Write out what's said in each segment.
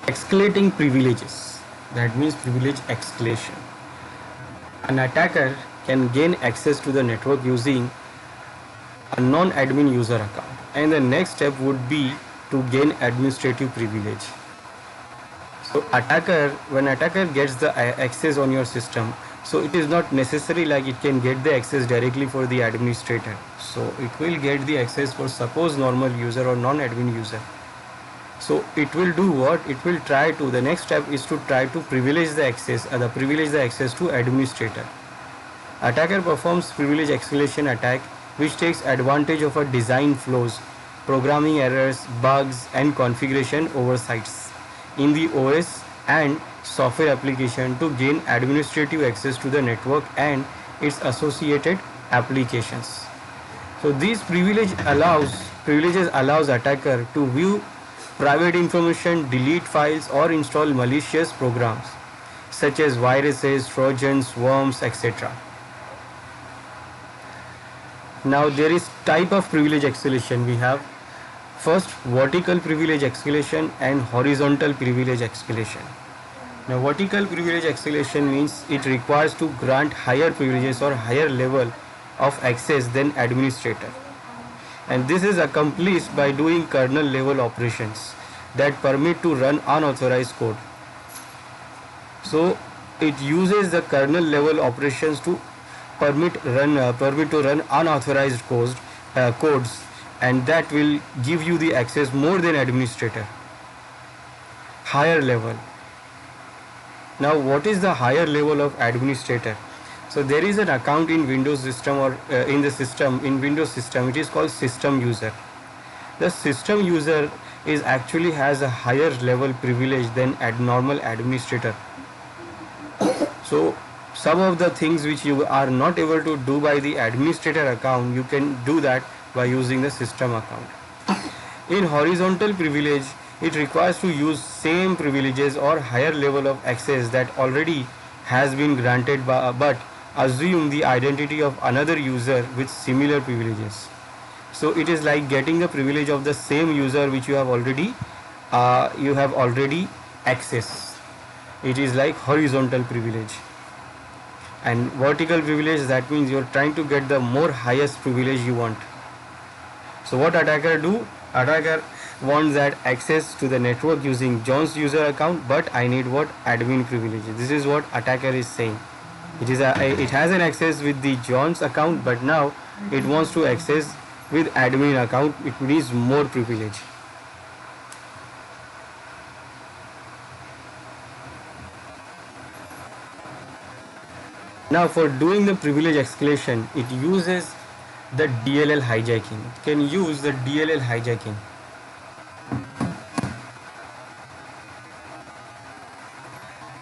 Escalating privileges, that means privilege escalation. An attacker can gain access to the network using a non-admin user account, and the next step would be to gain administrative privilege. So when attacker gets the access on your system, so it is not necessary like it can get the access directly for the administrator. So it will get the access for suppose normal user or non-admin user. So it will do what? It will try to, the next step is to try to privilege the access to administrator. Attacker performs privilege escalation attack which takes advantage of a design flaws, programming errors, bugs and configuration oversights in the OS and software application to gain administrative access to the network and its associated applications. So these privileges allows attacker to view private information, delete files or install malicious programs such as viruses, trojans, worms, etc. Now there is type of privilege escalation we have. First, vertical privilege escalation and horizontal privilege escalation. Now vertical privilege escalation means it requires to grant higher privileges or higher level of access than administrator. And this is accomplished by doing kernel level operations that permit to run unauthorized code. So it uses the kernel level operations to permit to run unauthorized codes, and that will give you the access more than administrator. Higher level. Now what is the higher level of administrator? So there is an account in Windows system or in Windows system, it is called system user. The system user has a higher level privilege than normal administrator. So some of the things which you are not able to do by the administrator account, you can do that by using the system account. In horizontal privilege, it requires to use same privileges or higher level of access that already has been granted but assume the identity of another user with similar privileges. So it is like getting the privilege of the same user which you have already accessed. It is like horizontal privilege. And vertical privilege, that means you are trying to get the more highest privilege you want. So what attacker do? Attacker wants that access to the network using John's user account, but I need what? Admin privileges. This is what attacker is saying. It has an access with the John's account, but now it wants to access with admin account. It needs more privilege. Now for doing the privilege escalation, it uses the DLL hijacking. It can use the DLL hijacking.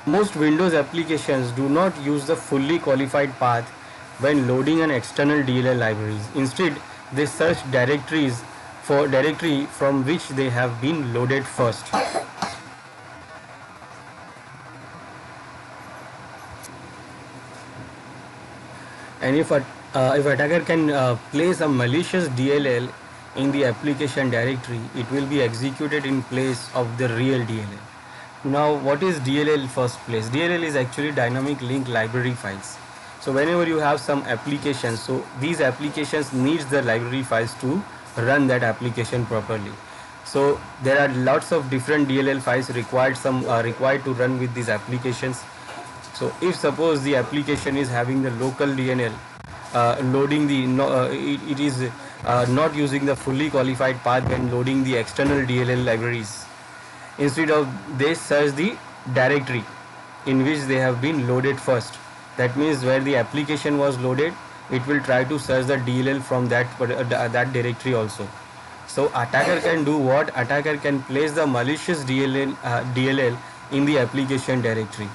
Most Windows applications do not use the fully qualified path when loading an external DLL libraries. Instead, they search directory from which they have been loaded first. And if attacker can place a malicious DLL in the application directory, it will be executed in place of the real DLL. Now what is DLL first place? DLL is actually dynamic link library files. So whenever you have some applications, so these applications needs the library files to run that application properly. So there are lots of different DLL files required to run with these applications. So if suppose the application is having the local DLL it is not using the fully qualified path when loading the external DLL libraries. Instead of they search the directory in which they have been loaded first. That means where the application was loaded, it will try to search the DLL from that directory also. So attacker can do what? Attacker can place the malicious DLL in the application directory,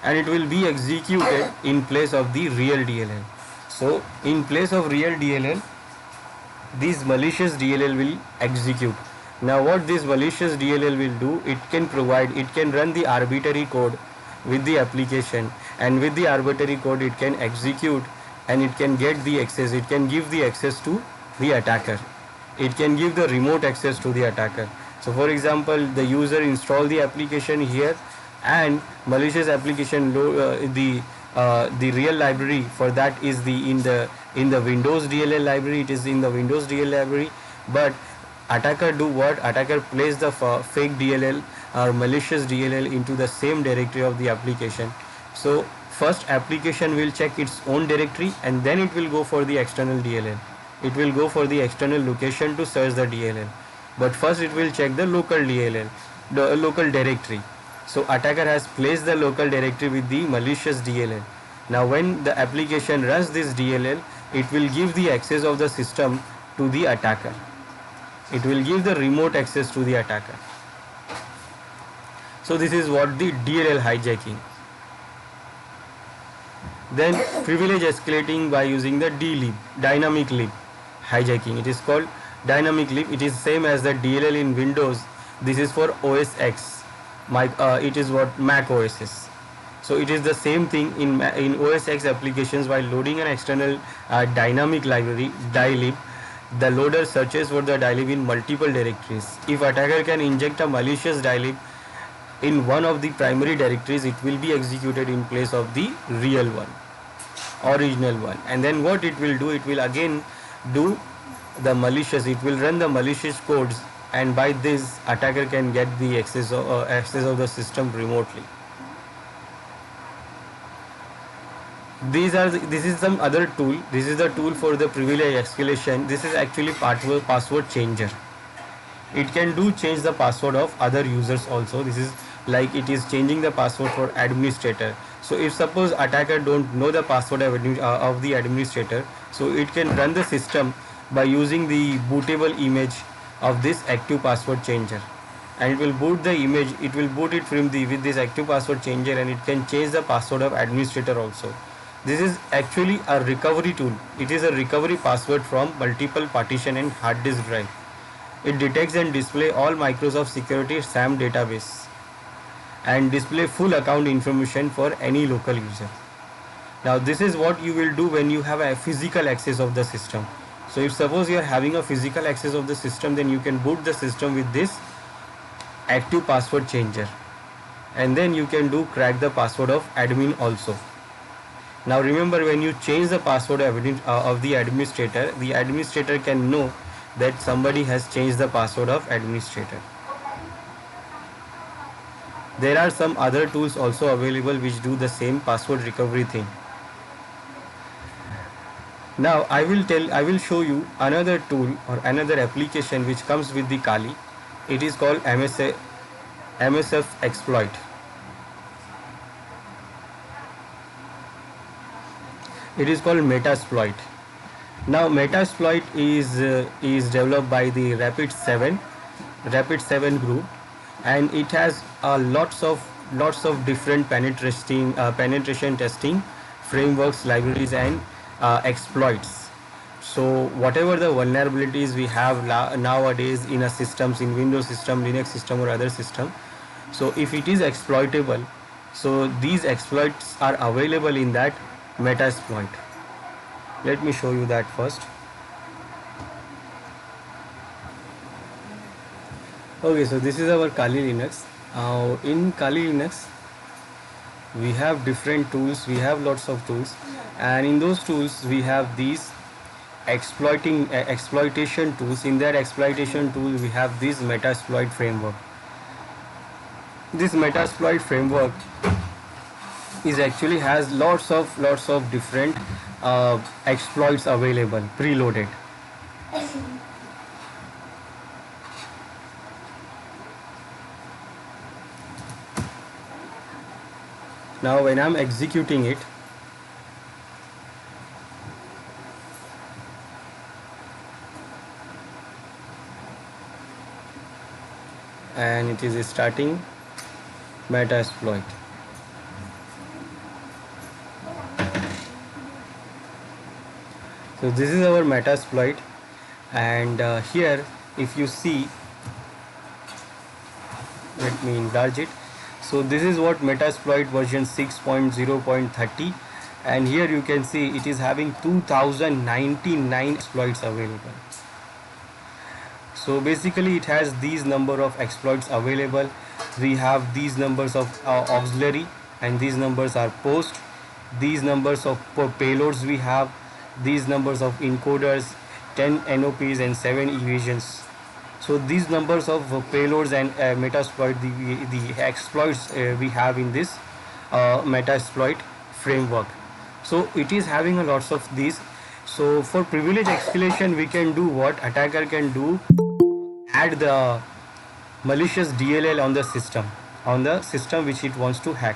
and it will be executed in place of the real DLL. So in place of real DLL, this malicious DLL will execute. Now what this malicious DLL will do, it can run the arbitrary code with the application, and with the arbitrary code it can execute and it can get the access, it can give the access to the attacker. It can give the remote access to the attacker. So for example, the user install the application here, and malicious application the real library for that is in the Windows DLL library. It is in the Windows DLL library, but attacker do what? Attacker place the fake DLL or malicious DLL into the same directory of the application. So first application will check its own directory, and then it will go for the external DLL. It will go for the external location to search the DLL, but first it will check the local DLL, the local directory. So attacker has placed the local directory with the malicious DLL. Now when the application runs this DLL, it will give the access of the system to the attacker. It will give the remote access to the attacker. So this is what the DLL hijacking. Then privilege escalating by using the DLib, dynamic lib hijacking. It is called dynamic lib. It is same as the DLL in Windows. This is for OS X. It is what Mac OS is. So it is the same thing in OS X applications. While loading an external dynamic library, dylib, the loader searches for the dylib in multiple directories. If attacker can inject a malicious dylib in one of the primary directories, it will be executed in place of the real one, original one. And then what it will do, it will again do the malicious, it will run the malicious codes, and by this attacker can get the access of the system remotely. This is some other tool. This is the tool for the privilege escalation. This is actually password changer. It can change the password of other users also. This is like it is changing the password for administrator. So if suppose attacker don't know the password of the administrator, so it can run the system by using the bootable image of this active password changer, and it will boot the image. It will boot it from with this active password changer, and it can change the password of administrator also. This is actually a recovery tool. It is a recovery password from multiple partition and hard disk drive. It detects and display all Microsoft Security SAM database and display full account information for any local user. Now this is what you will do when you have a physical access of the system. So if suppose you are having a physical access of the system, then you can boot the system with this active password changer, and then you can crack the password of admin also. Now remember, when you change the password of the administrator can know that somebody has changed the password of administrator. There are some other tools also available which do the same password recovery thing. Now I will show you another tool or another application which comes with the Kali. It is called MSF exploit. It is called Metasploit. Now Metasploit is developed by the Rapid7 group, and it has lots of different penetration testing frameworks, libraries, and exploits. So whatever the vulnerabilities we have nowadays in a systems, in Windows system, Linux system, or other system, so if it is exploitable, so these exploits are available in that Metasploit. Let me show you that first. Okay, so this is our Kali Linux. In Kali Linux we have different tools, we have lots of tools, and in those tools we have these exploitation tools. In that exploitation tool we have this Metasploit framework. This Metasploit framework is actually has lots of different exploits available, preloaded. Now when I'm executing it, and it is starting Metasploit. So this is our Metasploit, and here if you see, let me enlarge it. So this is what Metasploit version 6.0.30, and here you can see it is having 2099 exploits available. So basically it has these number of exploits available. We have these numbers of auxiliary, and these numbers are post. These numbers of payloads we have, these numbers of encoders, 10 NOPs and 7 evasions. So these numbers of payloads and metasploit, the exploits we have in this metasploit framework. So it is having a lots of these. So for privilege escalation, we can do what attacker can do: add the malicious DLL on the system which it wants to hack.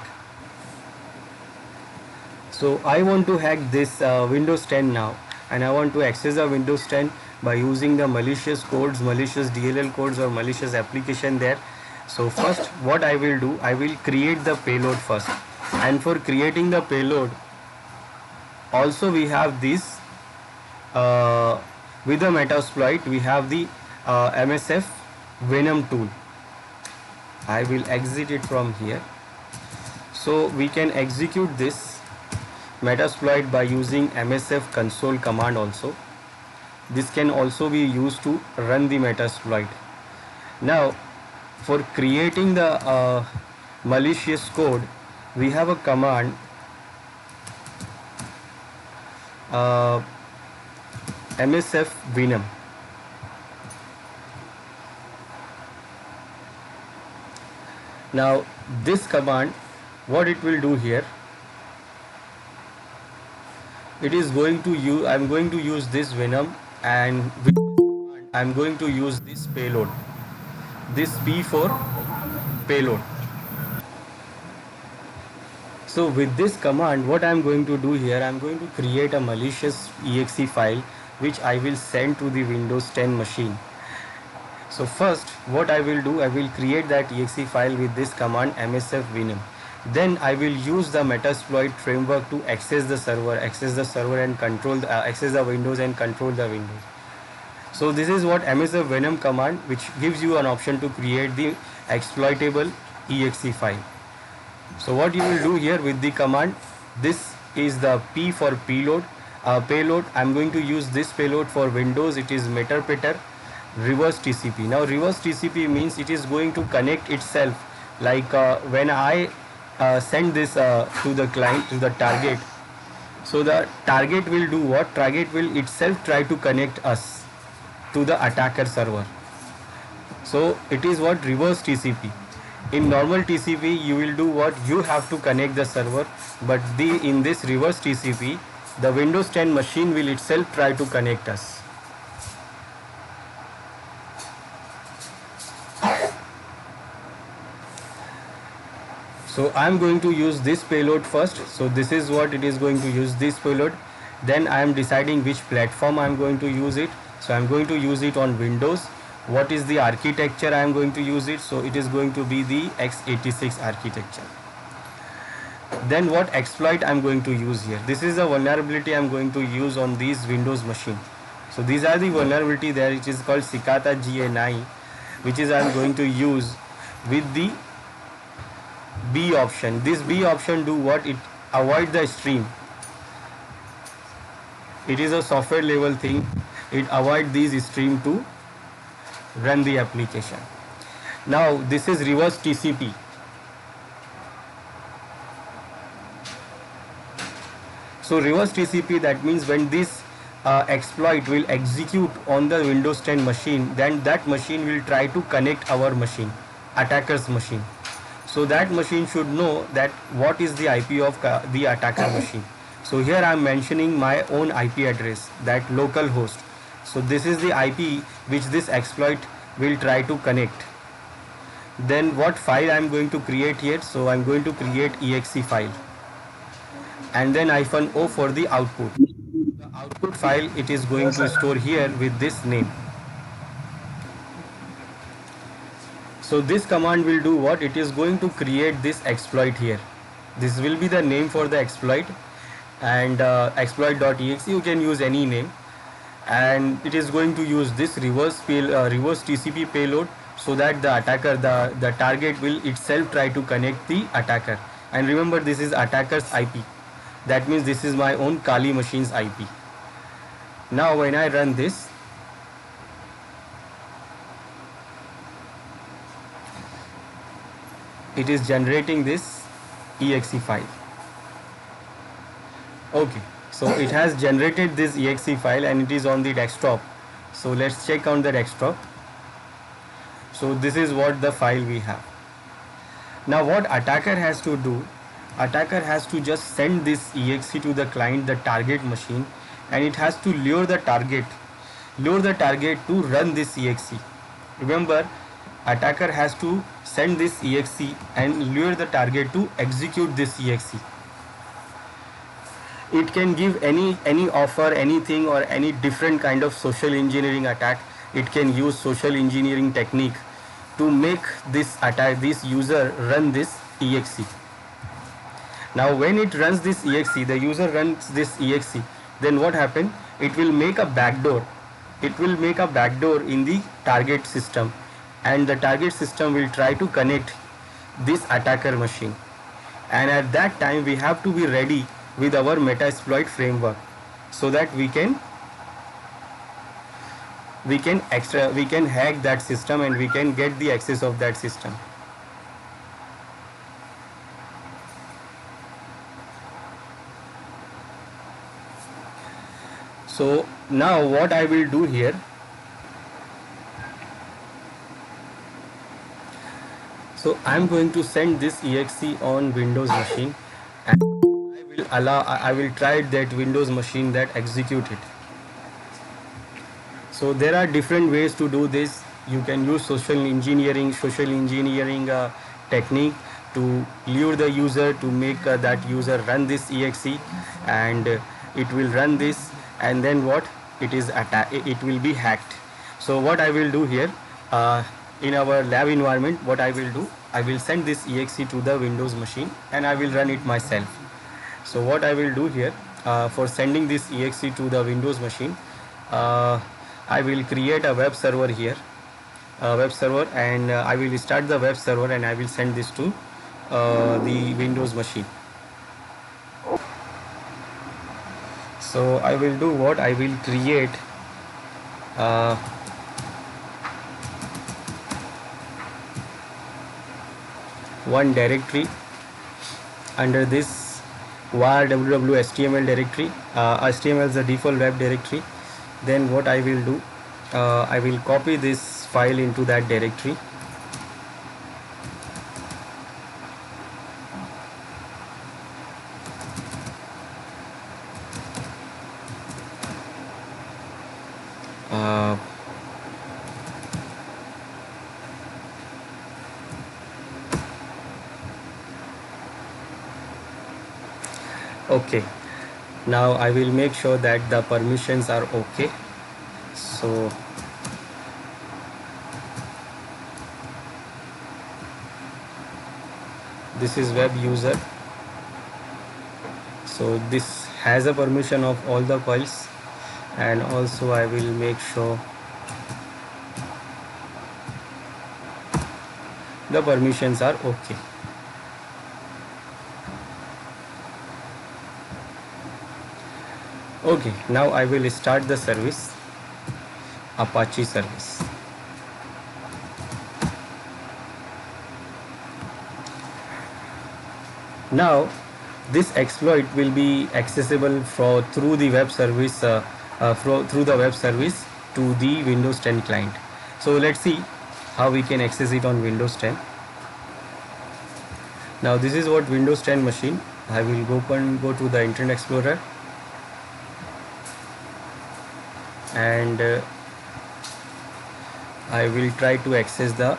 So I want to hack this Windows 10 now, and I want to access the Windows 10 by using the malicious codes, malicious DLL codes or malicious application there. So first what I will do, I will create the payload first, and for creating the payload also we have this with the Metasploit we have the MSF Venom tool. I will exit it from here. So we can execute this Metasploit by using MSF console command also. This can also be used to run the Metasploit. Now for creating the malicious code, we have a command MSF Venom. Now this command, what it will do here, it is going to use, I'm going to use this Venom, and with this command I'm going to use this payload, this P for payload. So with this command what I'm going to do here, I'm going to create a malicious exe file which I will send to the Windows 10 machine. So first what I will do, I will create that exe file with this command MSF Venom. Then I will use the Metasploit framework to access the server and control the, access the Windows and control the Windows. So this is what MSF Venom command, which gives you an option to create the exploitable exe file. So what you will do here with the command, this is the P for payload. I'm going to use this payload for Windows. It is Meterpreter reverse TCP. Now reverse TCP means it is going to connect itself, like when I send this to the client, to the target. So the target will do what? Target will itself try to connect us to the attacker server. So it is what? Reverse TCP. In normal TCP you will do what? You have to connect the server, but in this reverse TCP the Windows 10 machine will itself try to connect us. So I am going to use this payload first. So this is what it is going to use, this payload. Then I am deciding which platform I am going to use it. So I am going to use it on Windows. What is the architecture I am going to use it? So it is going to be the x86 architecture. Then what exploit I am going to use here? This is a vulnerability I am going to use on these Windows machine. So these are the vulnerability there, which is called Cicada GA9, which is I am going to use with the B option. This B option do what? It avoid the stream. It is a software level thing. It avoid these stream to run the application. Now this is reverse TCP. So reverse TCP, that means when this exploit will execute on the Windows 10 machine, then that machine will try to connect our machine, attacker's machine. So that machine should know that what is the IP of the attacker machine. So here I am mentioning my own IP address, that local host. So this is the IP which this exploit will try to connect. Then what file I am going to create here? So I am going to create exe file, and then -o for the output. The output file it is going to store here with this name. So this command will do what? It is going to create this exploit here. This will be the name for the exploit, and exploit.exe, you can use any name, and it is going to use this reverse TCP payload, so that the attacker, the target will itself try to connect the attacker. And remember, this is attacker's IP. That means this is my own Kali machine's IP. Now when I run this, it is generating this exe file. Okay, so it has generated this exe file and it is on the desktop. So let's check on the desktop. So this is what the file we have. Now what attacker has to do, attacker has to just send this exe to the client, the target machine, and it has to lure the target to run this exe. Remember, attacker has to send this exe and lure the target to execute this exe. It can give any offer, anything, or any different kind of social engineering attack. It can use social engineering technique to make this user run this exe. Now when it runs this exe, the user runs this exe, then what happen? It will make a backdoor. It will make a backdoor in the target system, and the target system will try to connect this attacker machine. And at that time we have to be ready with our Metasploit framework, so that we can hack that system and we can get the access of that system. So now what I will do here, so I am going to send this exe on Windows machine, and I will try that Windows machine that execute it. So there are different ways to do this. You can use social engineering technique to lure the user to make that user run this exe, and it will run this, and then what, it will be hacked. So what I will do here, in our lab environment, what I will do, I will send this exe to the Windows machine and I will run it myself. So what I will do here, for sending this exe to the Windows machine, I will create a web server here, and I will start the web server and I will send this to the Windows machine. So I will do what, I will create one directory under this var www HTML directory. HTML is the default web directory. Then what I will do, I will copy this file into that directory. Okay, now I will make sure that the permissions are okay. So this is web user, so this has a permission of all the files, and also I will make sure the permissions are okay. Okay, now I will start the service, Apache service. Now this exploit will be accessible through the web service, through the web service to the Windows 10 client. So let's see how we can access it on Windows 10. Now this is what Windows 10 machine. I will go to the Internet Explorer, and I will try to access the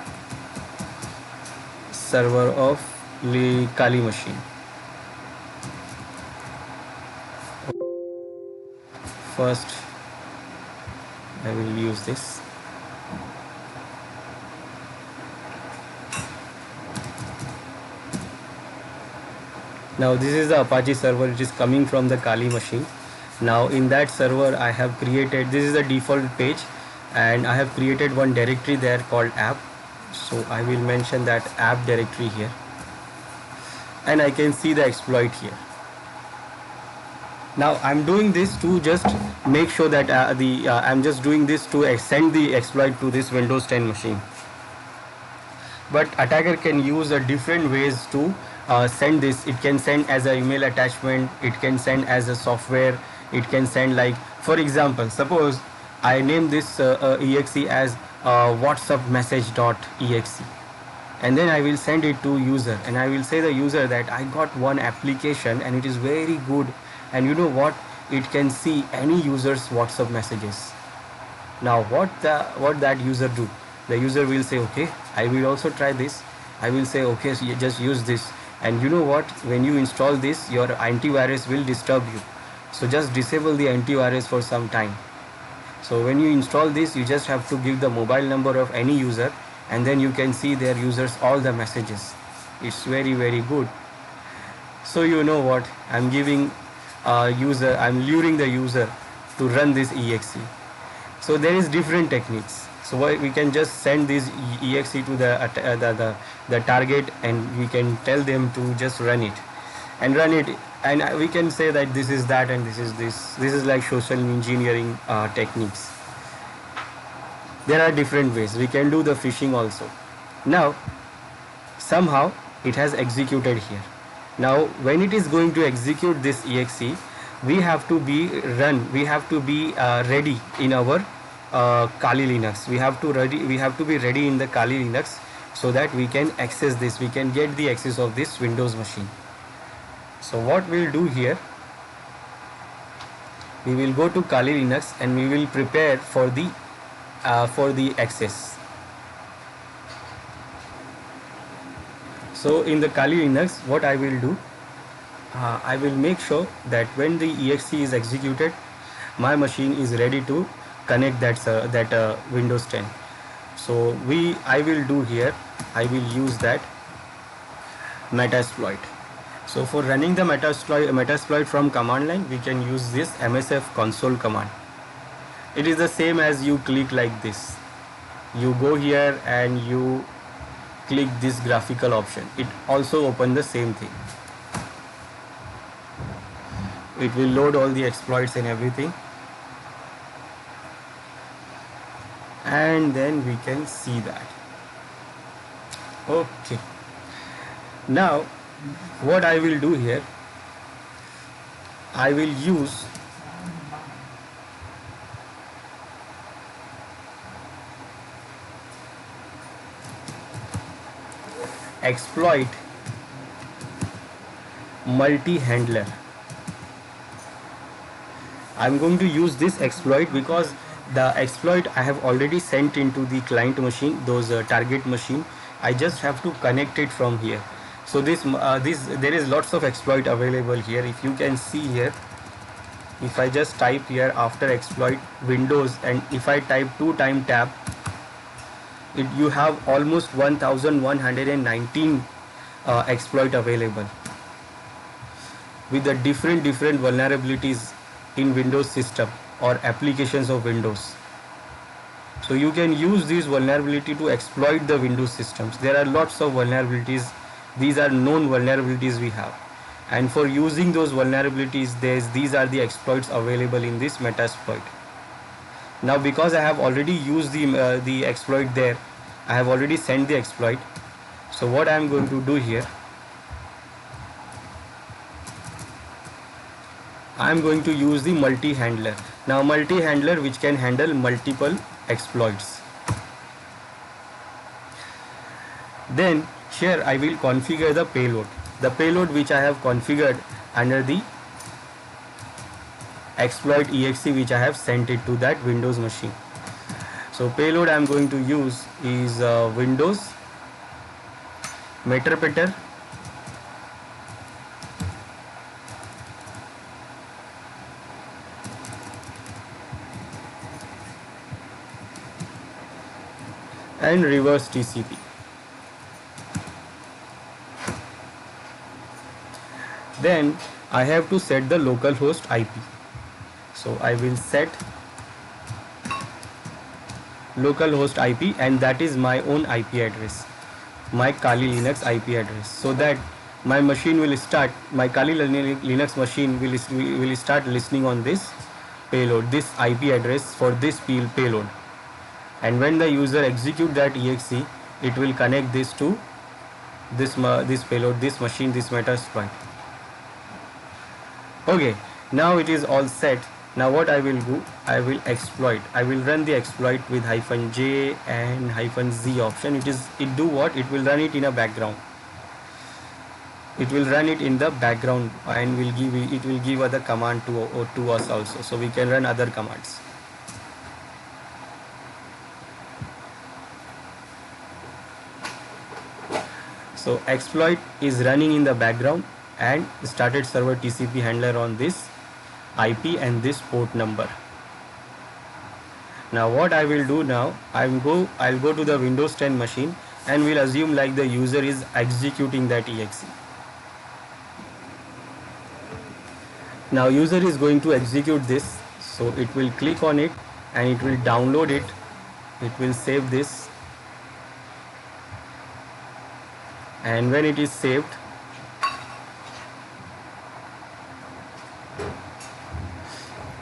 server of Kali machine. First I will use this. Now this is the Apache server, it is coming from the Kali machine. Now in that server I have created, this is the default page, and I have created one directory there called app. So I will mention that app directory here, and I can see the exploit here. Now I'm doing this to just make sure that I'm just doing this to send the exploit to this Windows 10 machine. but attacker can use a different ways to send this. It can send as an email attachment, it can send as a software, it can send, like for example, suppose I name this exe as whatsapp message.exe, and then I will send it to user, and I will say the user that I got one application and it is very good, and you know what, it can see any user's WhatsApp messages. Now what that user do? The user will say, okay, I will also try this. I will say, okay, so you just use this, and you know what, when you install this, your antivirus will disturb you, so just disable the antivirus for some time. So when you install this, you just have to give the mobile number of any user, and then you can see their users all the messages. It's very, very good. So you know what, I'm giving I'm luring the user to run this exe. So there is different techniques. So we can just send this exe to the target, and we can tell them to just run it, and we can say that this is that and this is this. This is like social engineering techniques. There are different ways. We can do the phishing also. Now somehow it has executed here. Now when it is going to execute this exe, we have to be ready in our Kali Linux. We have to be ready in the Kali Linux, so that we can access this, we can get the access of this Windows machine. So what we'll do here, we will go to Kali Linux and we will prepare for the access. So in the Kali Linux, what I will do, I will make sure that when the exe is executed, my machine is ready to connect that Windows 10. So I will do here, I will use that Metasploit. So for running the Metasploit from command line, we can use this msf console command. It is the same as you click like this. You go here and you click this graphical option. It also open the same thing. It will load all the exploits and everything, and then we can see that. Okay, now what I will do here, I will use exploit multi-handler. I'm going to use this exploit because the exploit I have already sent into the client machine, those target machine. I just have to connect it from here. So there is lots of exploit available here. If you can see here, if I just type here after exploit Windows, and if I type 2 tab, you have almost 1119 exploit available with the different vulnerabilities in Windows system or applications of Windows. So you can use this vulnerability to exploit the Windows systems. There are lots of vulnerabilities. These are known vulnerabilities we have, and for using those vulnerabilities, these are the exploits available in this Metasploit. Now because I have already used the exploit there, I have already sent the exploit. So what I am going to do here, I am going to use the multi-handler. Now multi-handler which can handle multiple exploits. Then here I will configure the payload. The payload which I have configured under the exploit exe which I have sent it to that Windows machine. So payload I am going to use is Windows Meterpreter and reverse TCP. Then I have to set the localhost IP. So I will set localhost IP, and that is my own IP address, my Kali Linux IP address, so that my machine will start, my Kali Linux machine will start listening on this payload, this IP address for this payload. And when the user execute that exe, it will connect this to this payload, this machine, this Metasploit. Okay, now it is all set. Now what I will do, I will exploit. I will run the exploit with -J and -Z option. It do what? It will run it in a background. It will run it in the background and it will give other command to us also. So we can run other commands. So exploit is running in the background and started server TCP handler on this IP and this port number. Now what I will do now, I'll go to the Windows 10 machine and we'll assume like the user is executing that exe. Now user is going to execute this, so it will click on it and it will download it. It will save this, and when it is saved,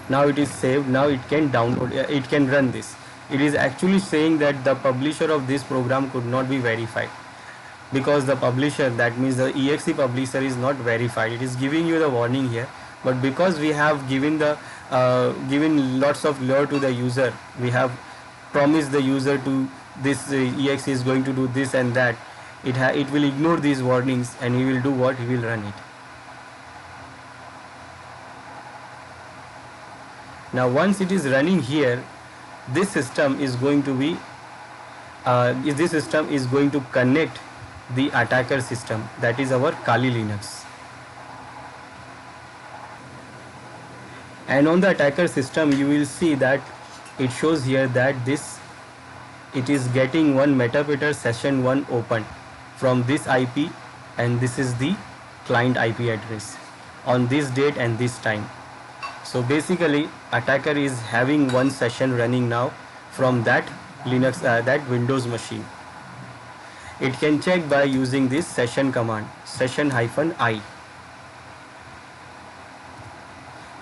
now it is saved, now it can download, it can run this. It is actually saying that the publisher of this program could not be verified, because the publisher, that means the exe publisher, is not verified. It is giving you the warning here, but because we have given lots of lure to the user, we have promised the user to this exe is going to do this and that, it will ignore these warnings and he will do what? He will run it. Now once it is running here, this system is going to be connect the attacker system, that is our Kali Linux. And on the attacker system you will see that it shows here that it is getting one Metapeter session 1 open from this IP, and this is the client IP address on this date and this time. So basically attacker is having one session running now from that Linux, that Windows machine. It can check by using this session command, session-i,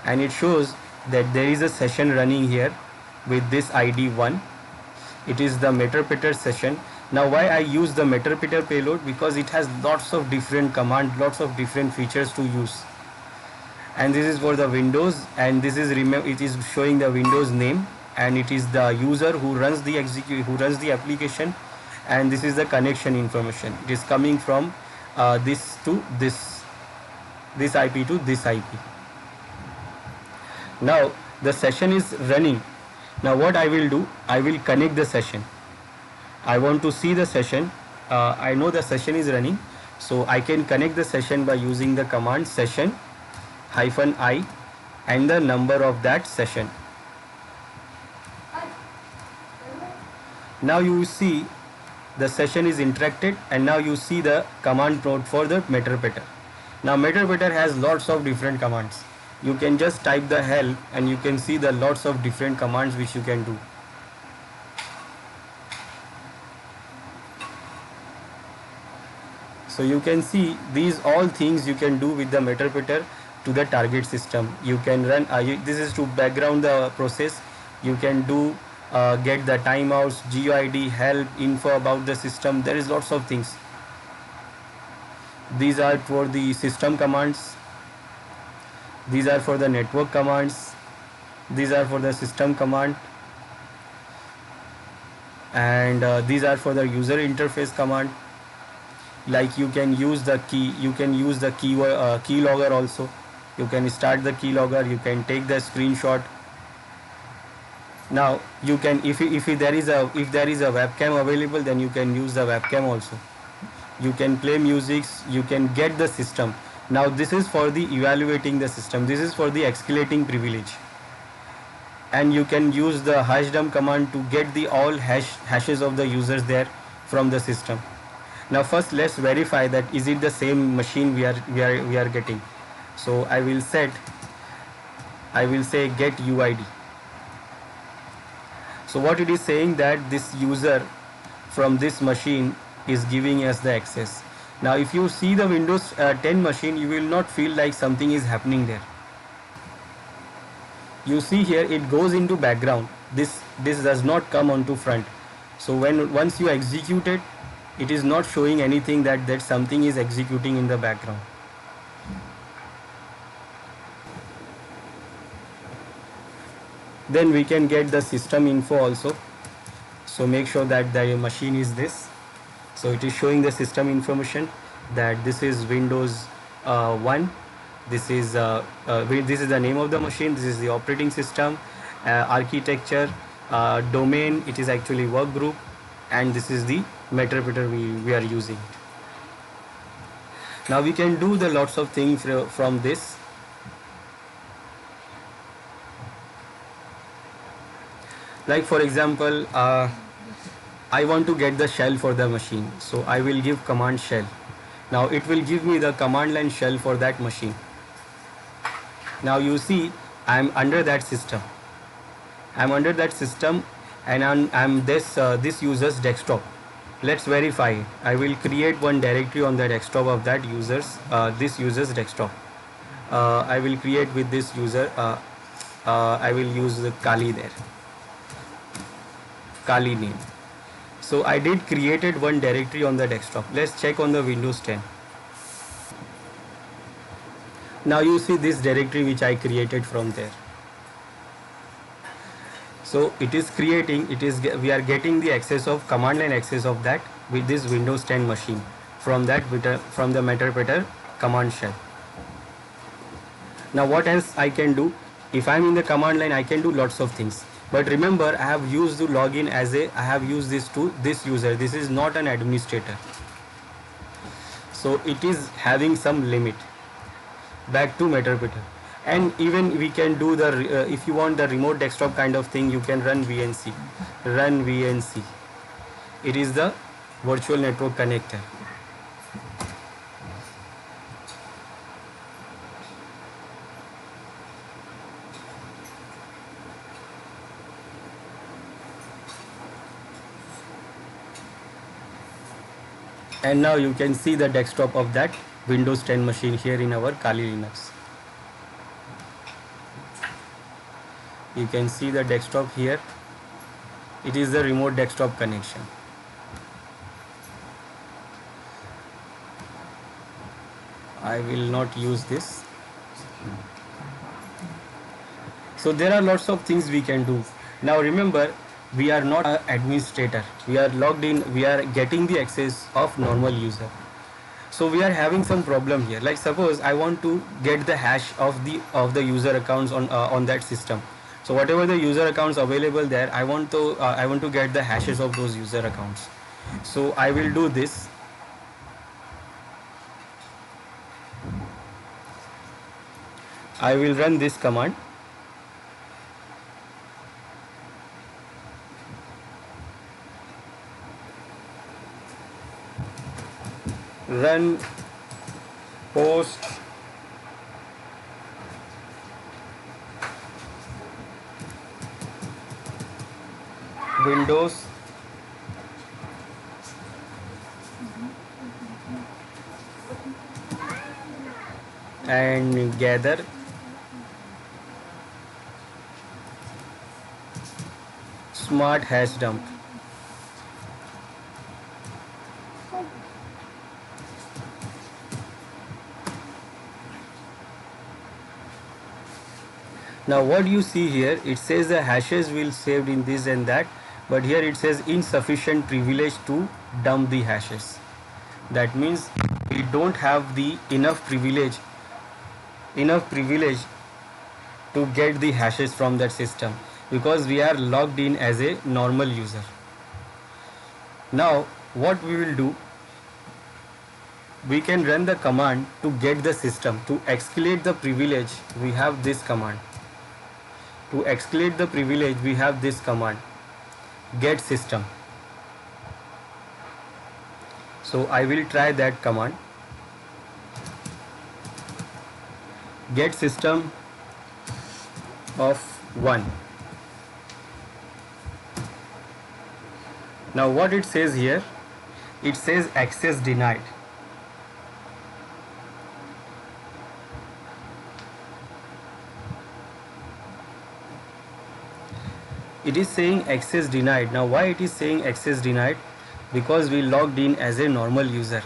and it shows that there is a session running here with this ID 1. It is the Meterpreter session. Now why I use the Meterpreter payload? Because it has lots of different commands, lots of different features to use. And this is for the Windows, and this is it is showing the Windows name, and it is the user who runs the application, and this is the connection information. It is coming from this to this IP to this IP. Now the session is running. Now what I will do, I will connect the session. I want to see the session. I know the session is running, so I can connect the session by using the command session-i and the number of that session. Now you see the session is interacted, and now you see the command prompt for the Meterpreter. Now Meterpreter has lots of different commands. You can just type the help and you can see the lots of different commands which you can do. So you can see these all things you can do with the Meterpreter to the target system. You can run, this is to background the process. You can do get the timeouts, GUID, help, info about the system. There is lots of things. These are for the system commands. These are for the network commands. These are for the system command, and these are for the user interface command. Like you can use the key, you can use the keylogger also. You can start the keylogger, you can take the screenshot. Now you can, if there is a webcam available, then you can use the webcam also. You can play music, you can get the system. Now this is for the evaluating the system. This is for the escalating privilege, and you can use the hashdump command to get the all hashes of the users there from the system. Now first let's verify that is it the same machine we are getting. So I will say get UID. So what it is saying, that this user from this machine is giving us the access. Now if you see the Windows 10 machine, you will not feel like something is happening there. You see here it goes into background. This does not come onto front. So once you execute it, it is not showing anything that something is executing in the background. Then we can get the system info also. So make sure that the machine is this. So it is showing the system information that this is Windows 1. This is the name of the machine. This is the operating system, architecture, domain. It is actually work group, and this is the meterpreter we are using. Now we can do the lots of things from this. Like for example, I want to get the shell for the machine, so I will give command shell. Now it will give me the command line shell for that machine. Now you see I am under that system. I am under that system, and I'm this user's desktop. Let's verify it. I will create one directory on the desktop of that this user's desktop. I will create with this user. I will use the Kali there. Kali name. So I did created one directory on the desktop. Let's check on the Windows 10. Now you see this directory which I created from there. So it is creating, we are getting the access of command line access of that with this Windows 10 machine from the meterpreter command shell. Now what else I can do? If I am in the command line, I can do lots of things. But remember, I have used the login I have used this to this user. This is not an administrator. So it is having some limit. Back to meterpreter. And even we can do the, if you want the remote desktop kind of thing, you can run VNC. Run VNC. It is the virtual network connector. And now you can see the desktop of that Windows 10 machine here in our Kali Linux. You can see the desktop here. It is the remote desktop connection. I will not use this. So there are lots of things we can do. Now remember, we are not an administrator. We are logged in. We are getting the access of normal user. So we are having some problem here. Like suppose I want to get the hash of the user accounts on that system. So whatever the user accounts available there, I want to get the hashes of those user accounts. So I will do this. I will run this command. Run post Windows and gather smart hash dump. Now what you see here, it says the hashes will saved in this and that, but here it says insufficient privilege to dump the hashes. That means we don't have the enough privilege to get the hashes from that system because we are logged in as a normal user. Now what we will do, we can run the command to get the system. To escalate the privilege, we have this command. To escalate the privilege, we have this command, get system. So I will try that command. Get system of 1. Now what it says here, it says access denied. It is saying access denied. Now why it is saying access denied? because we logged in as a normal user.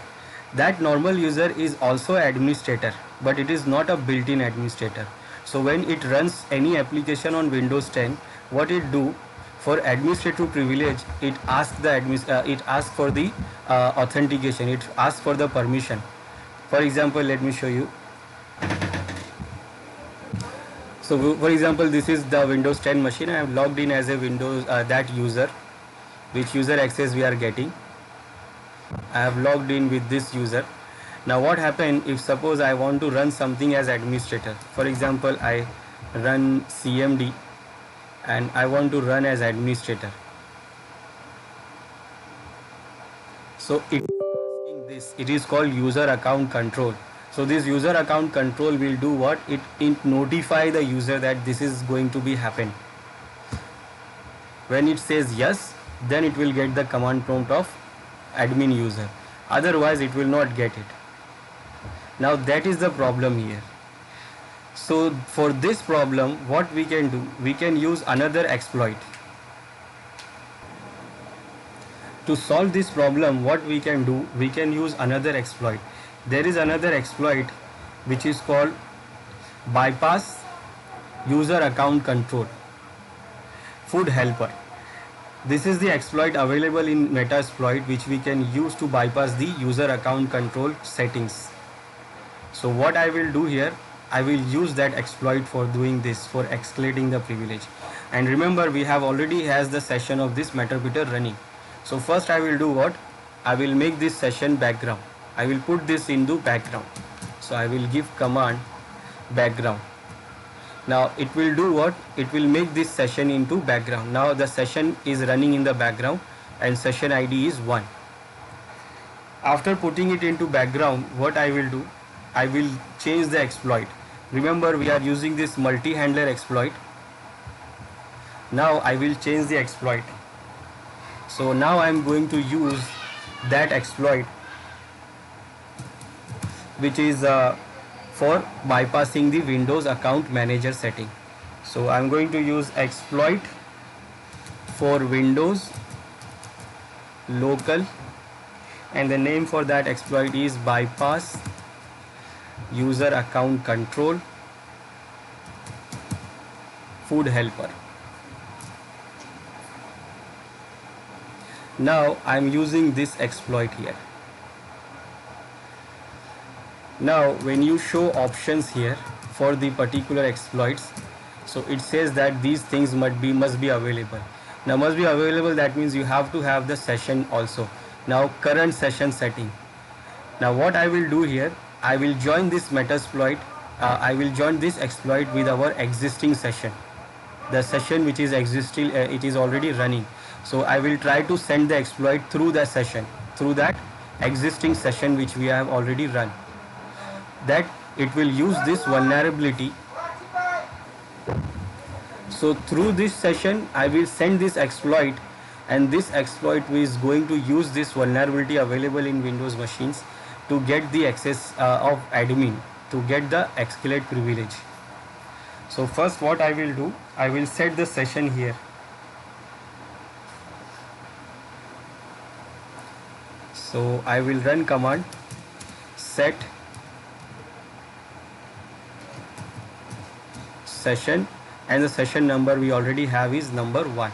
That normal user is also administrator, but it is not a built-in administrator. So when it runs any application on Windows 10, what it do for administrative privilege, it asks for the authentication. It asks for the permission. For example, let me show you. So for example, this is the Windows 10 machine. I have logged in as a Windows that user. Which user access we are getting? I have logged in with this user. Now what happens if suppose I want to run something as administrator? For example, I run CMD and I want to run as administrator. So it is asking this. It is called user account control. So this user account control will do what? It notify the user that this is going to be happen. When it says yes, then it will get the command prompt of admin user. Otherwise it will not get it. Now that is the problem here. So for this problem, what we can do? We can use another exploit. To solve this problem, what we can do? We can use another exploit. There is another exploit which is called bypass user account control food helper. This is the exploit available in Metasploit, which we can use to bypass the user account control settings. So what I will do here, I will use that exploit for doing this, for escalating the privilege. And remember, we have already has the session of this Meterpreter running. So first I will do what? I will make this session background. I will put this into background. So I will give command background. Now it will do what? It will make this session into background. Now the session is running in the background and session ID is 1. After putting it into background, what I will do? I will change the exploit. Remember, we are using this multi-handler exploit. Now I will change the exploit. So now I am going to use that exploit, which is for bypassing the Windows account manager setting. So I'm going to use exploit for Windows local, and the name for that exploit is bypass user account control food helper. Now I'm using this exploit here. Now when you show options here for the particular exploits, so it says that these things must be available. Now must be available, that means you have to have the session also. Now current session setting. Now what I will do here, I will join this Metasploit, I will join this exploit with our existing session. The session which is existing, it is already running. So I will try to send the exploit through the session, through that existing session which we have already run. That it will use this vulnerability. So through this session I will send this exploit, and this exploit is going to use this vulnerability available in Windows machines to get the access of admin, to get the escalate privilege. So first what I will do, I will set the session here. So I will run command set session, and the session number we already have is number 1.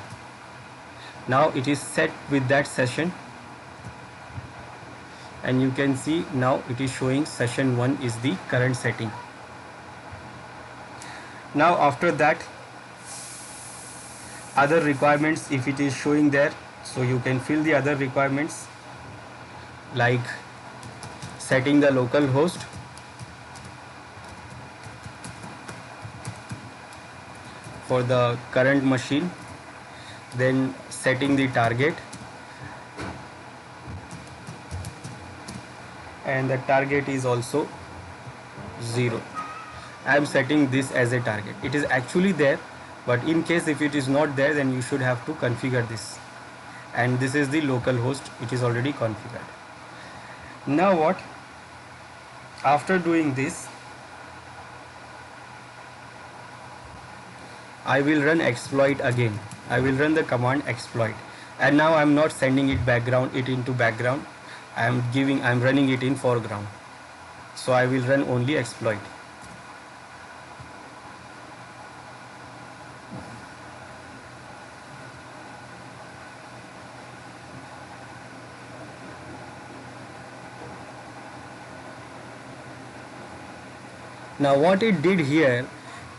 Now it is set with that session, and you can see now it is showing session 1 is the current setting. Now after that, other requirements, if it is showing there, so you can fill the other requirements like setting the local host, for the current machine, then setting the target, and the target is also 0. I am setting this as a target. It is actually there, but in case if it is not there, then you should have to configure this. And this is the local host, which is already configured. Now what? After doing this, I will run exploit again. I will run the command exploit. And now I'm not sending it into background. I'm running it in foreground. So I will run only exploit. Now what it did here,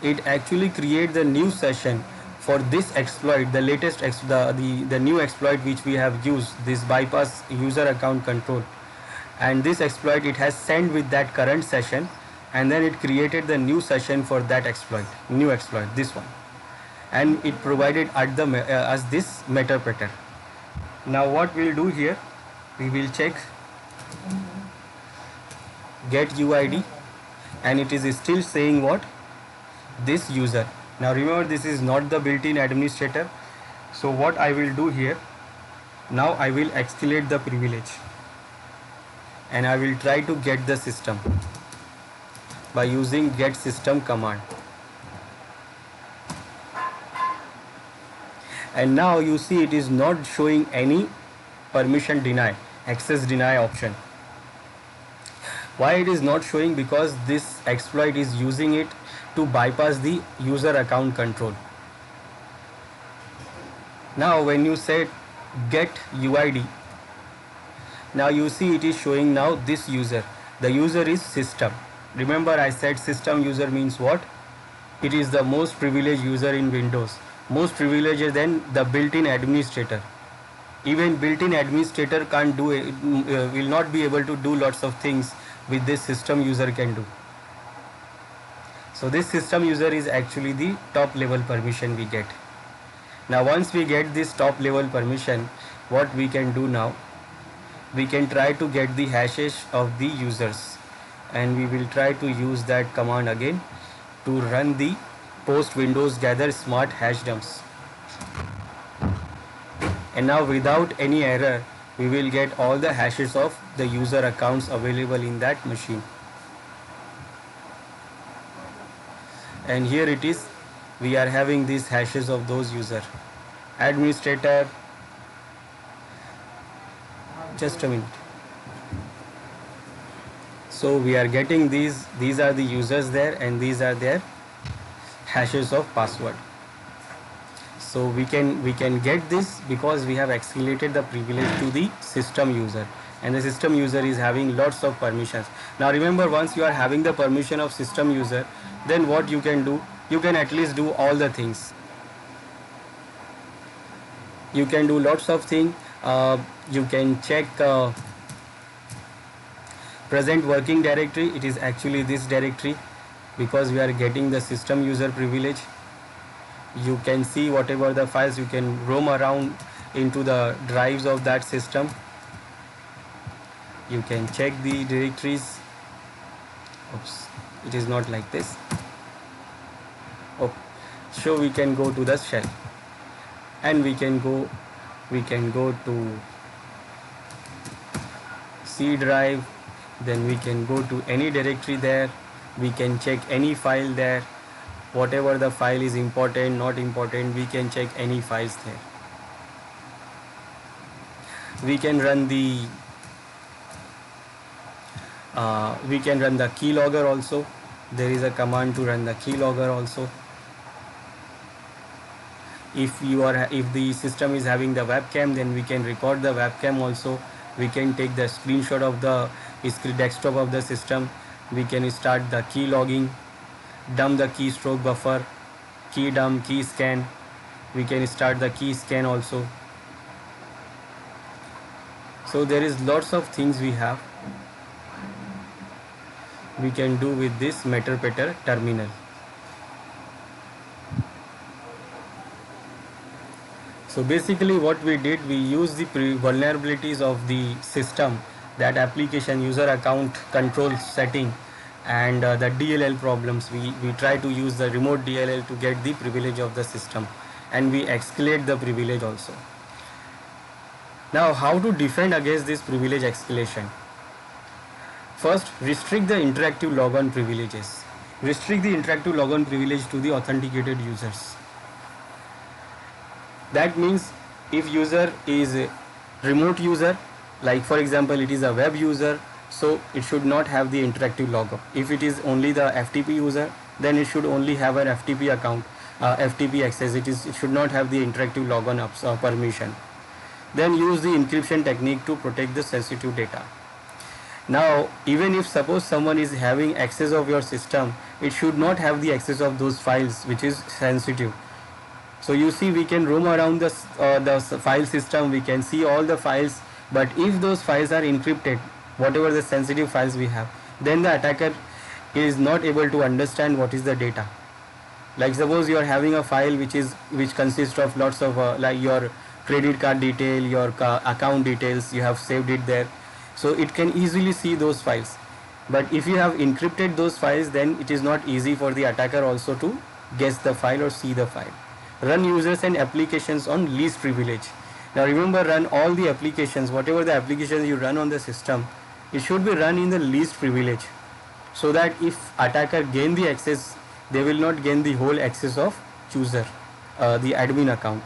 it actually create the new session for this exploit, the latest the new exploit which we have used, this bypass user account control. And this exploit, it has sent with that current session, and then it created the new session for that exploit, new exploit, this one, and it provided at the as this meterpreter. Now what we'll do here, we will check get UID, and it is still saying what, this user. Now remember, this is not the built-in administrator. So what I will do here, now I will escalate the privilege, and I will try to get the system by using get system command. And now you see it is not showing any permission deny, access deny option. Why it is not showing? Because this exploit is using it to bypass the user account control. Now when you say get UID, now you see it is showing now this user. The user is system. Remember I said system user means what? It is the most privileged user in Windows. Most privileged than the built-in administrator. Even built-in administrator can't do it, will not be able to do lots of things with this system user can do. So this system user is actually the top level permission we get. Now once we get this top level permission, what we can do now, we can try to get the hashes of the users, and we will try to use that command again to run the post windows gather smart hash dumps. And now without any error, we will get all the hashes of the user accounts available in that machine. And here it is, we are having these hashes of those user. Administrator, just a minute. So we are getting these are the users there, and these are their hashes of password. So we can get this because we have escalated the privilege to the system user, and the system user is having lots of permissions. Now remember, once you are having the permission of system user, then what you can do, you can at least do all the things. You can do lots of things. You can check present working directory. It is actually this directory because we are getting the system user privilege. You can see whatever the files, you can roam around into the drives of that system. You can check the directories. Oops, it is not like this. Oh, so we can go to the shell, and we can go to C drive, then we can go to any directory there. We can check any file there. Whatever the file is important, not important, we can check any files there. We can run the keylogger also. There is a command to run the keylogger also. If the system is having the webcam, then we can record the webcam also. We can take the screenshot of the desktop of the system. We can start the key logging, dump the keystroke buffer, key dump, key scan. We can start the key scan also. So there is lots of things we can do with this meterpreter terminal. So basically what we did, we used the vulnerabilities of the system, that application user account control setting, and the DLL problems. We try to use the remote DLL to get the privilege of the system, and we escalate the privilege also. Now how to defend against this privilege escalation? First, restrict the interactive logon privileges. Restrict the interactive logon privilege to the authenticated users. That means if user is a remote user, like for example it is a web user, so it should not have the interactive logout. If it is only the FTP user, then it should only have an FTP account, FTP access. It should not have the interactive logon permission. Then use the encryption technique to protect the sensitive data. Now, even if suppose someone is having access of your system, it should not have the access of those files which is sensitive. So you see, we can roam around the file system, we can see all the files, but if those files are encrypted, whatever the sensitive files we have, then the attacker is not able to understand what is the data. Like suppose you are having a file which consists of lots of like your credit card detail, your account details, you have saved it there, so it can easily see those files. But if you have encrypted those files, then it is not easy for the attacker also to guess the file or see the file. Run users and applications on least privilege. Now remember, run all the applications, whatever the applications you run on the system, it should be run in the least privilege, so that if attacker gain the access, they will not gain the whole access of user, the admin account.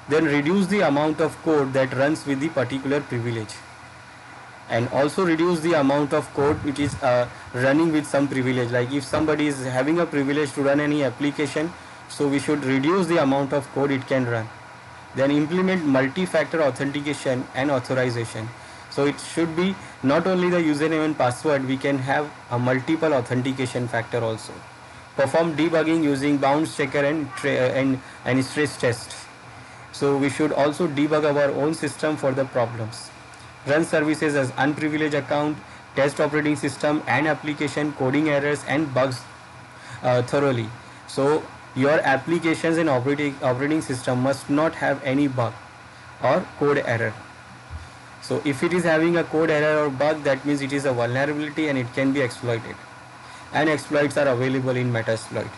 Then reduce the amount of code that runs with the particular privilege, and also reduce the amount of code which is running with some privilege. Like if somebody is having a privilege to run any application, so we should reduce the amount of code it can run. Then implement multi-factor authentication and authorization. So it should be not only the username and password, we can have a multiple authentication factor also. Perform debugging using bounds checker and stress tests. So we should also debug our own system for the problems. Run services as unprivileged account, test operating system and application coding errors and bugs thoroughly. So your applications and operating system must not have any bug or code error. So if it is having a code error or bug, that means it is a vulnerability and it can be exploited. And exploits are available in Metasploit.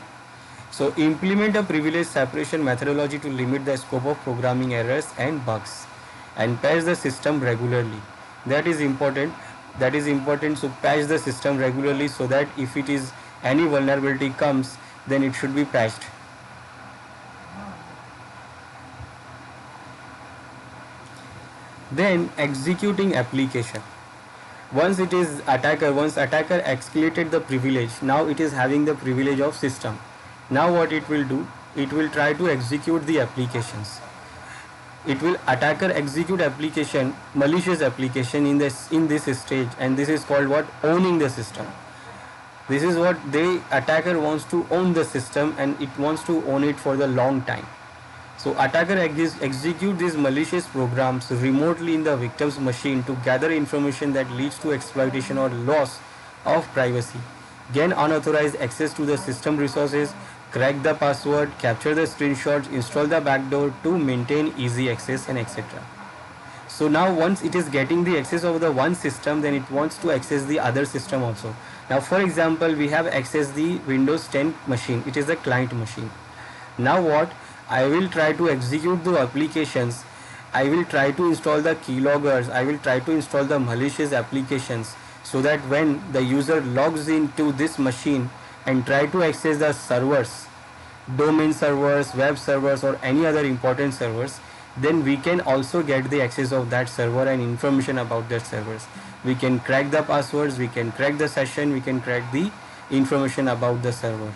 So implement a privilege separation methodology to limit the scope of programming errors and bugs, and patch the system regularly. That is important. So patch the system regularly, so that if it is any vulnerability comes, then it should be patched. Then executing application. Once attacker escalated the privilege, now it is having the privilege of system. Now what it will do, it will try to execute the applications. It will attacker execute application, malicious application in this stage, and this is called what? Owning the system. This is what the attacker wants to own the system, and it wants to own it for the long time. So attacker execute these malicious programs remotely in the victim's machine to gather information that leads to exploitation or loss of privacy, gain unauthorized access to the system resources, crack the password, capture the screenshots, install the backdoor to maintain easy access, and etc. So now once it is getting the access of the one system, then it wants to access the other system also. Now for example, we have accessed the Windows 10 machine, it is the client machine. Now what? I will try to execute the applications, I will try to install the keyloggers, I will try to install the malicious applications, so that when the user logs into this machine and try to access the servers, domain servers, web servers or any other important servers, then we can also get the access of that server and information about that servers. We can crack the passwords, we can crack the session, we can crack the information about the server.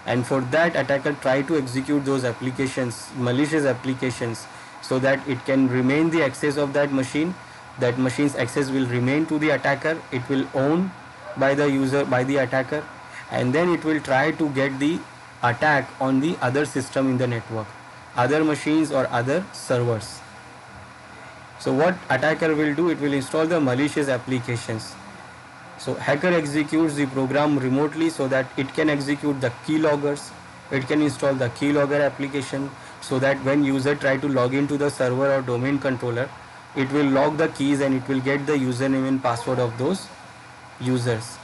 And for that, attacker try to execute those applications, malicious applications, so that it can remain the access of that machine. That machine's access will remain to the attacker, it will own by the user, by the attacker, and then it will try to get the attack on the other system in the network, other machines or other servers. So what attacker will do, it will install the malicious applications. So hacker executes the program remotely so that it can execute the keyloggers, it can install the keylogger application, so that when user try to log into the server or domain controller, it will log the keys and it will get the username and password of those users.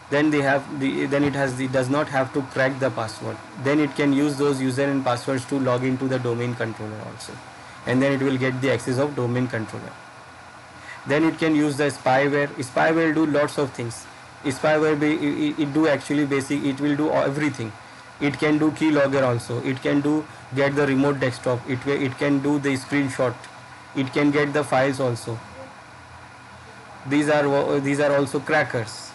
Then it does not have to crack the password. Then it can use those user and passwords to log into the domain controller also, and then it will get the access of domain controller. Then it can use the spyware. Spyware will do lots of things. Spyware it will do everything. It can do keylogger also. It can do get the remote desktop. It can do the screenshot. It can get the files also. These are also crackers.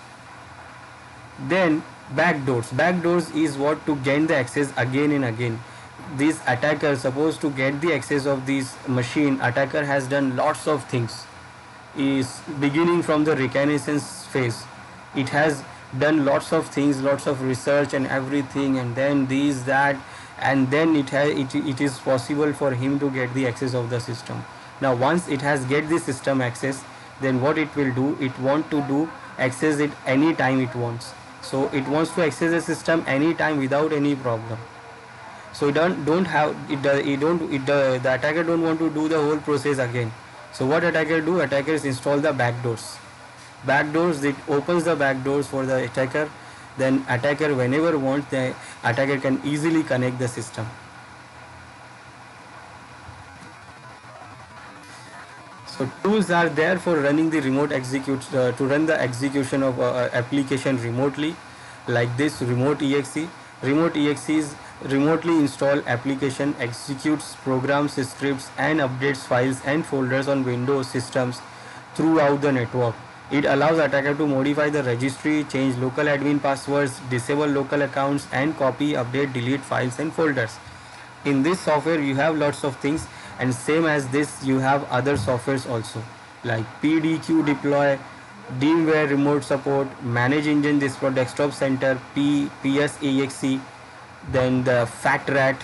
Then backdoors. Backdoors is what to gain the access again and again. This attacker supposed to get the access of this machine. Attacker has done lots of things. Is beginning from the reconnaissance phase. It has done lots of things, lots of research and everything, and then these that, and then it is possible for him to get the access of the system. Now once it has get the system access, then what it will do, it want to do access it anytime it wants. So it wants to access the system anytime without any problem. So don't have it, the attacker don't want to do the whole process again. So what attacker do? Attackers install the backdoors. Backdoors, it opens the backdoors for the attacker. Then attacker whenever wants, the attacker can easily connect the system. So tools are there for running the remote to run the execution of application remotely, like this remote exe. Remote exe is remotely install application, executes programs, scripts and updates files and folders on Windows systems throughout the network. It allows attacker to modify the registry, change local admin passwords, disable local accounts and copy, update, delete files and folders. In this software you have lots of things, and same as this you have other softwares also, like PDQ deploy, DMware remote support, manage engine desktop center, PSEXE, then the FatRat.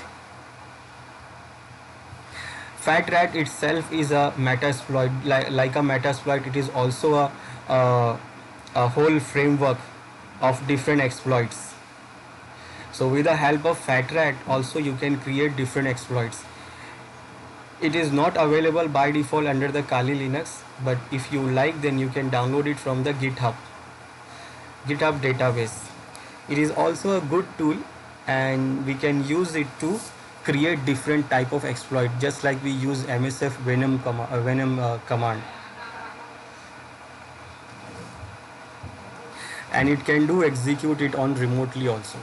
FatRat itself is a metasploit, like a metasploit. It is also a whole framework of different exploits. So with the help of FatRat also you can create different exploits. It is not available by default under the Kali Linux, but if you like, then you can download it from the GitHub database. It is also a good tool, and we can use it to create different type of exploit, just like we use MSF Venom command. And it can do execute it on remotely also.